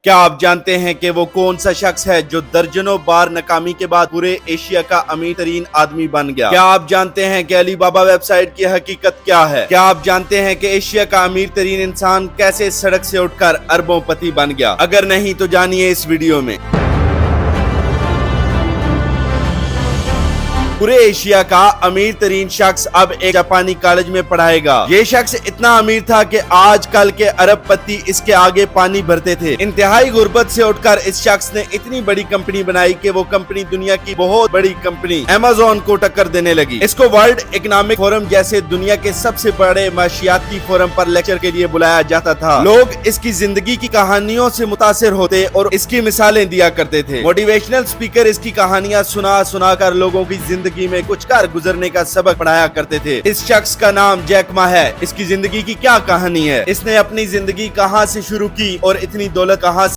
کیا آپ جانتے ہیں کہ وہ کون سا شخص ہے جو درجنوں بار ناکامی کے بعد پورے ایشیا کا امیر ترین آدمی بن گیا؟ کیا آپ جانتے ہیں کہ علی بابا ویب سائٹ کی حقیقت کیا ہے؟ کیا آپ جانتے ہیں کہ ایشیا کا امیر ترین انسان کیسے سڑک سے اٹھ کر اربوں پتی بن گیا؟ اگر نہیں تو جانیے اس ویڈیو میں۔ پورے ایشیا کا امیر ترین شخص اب ایک جاپانی کالج میں پڑھائے گا۔ یہ شخص اتنا امیر تھا کہ آج کل کے ارب پتی اس کے آگے پانی بھرتے تھے۔ انتہائی غربت سے اٹھ کر اس شخص نے اتنی بڑی کمپنی بنائی کہ وہ کمپنی دنیا کی بہت بڑی کمپنی ایمیزون کو ٹکر دینے لگی۔ اس کو ورلڈ اکنامک فورم جیسے دنیا کے سب سے بڑے معاشیاتی فورم پر لیکچر کے لیے بلایا جاتا تھا۔ لوگ اس کی زندگی کی کہانیوں سے متاثر ہوتے اور اس کی مثالیں دیا کرتے تھے۔ موٹیویشنل اسپیکر اس کی کہانیاں سنا کر لوگوں کی زندگی میں کچھ کر گزرنے کا سبق پڑھایا کرتے تھے۔ اس شخص کا نام جیک ما ہے۔ اس کی زندگی کی کیا کہانی ہے؟ اس نے اپنی زندگی کہاں سے شروع کی اور اتنی دولت کہاں سے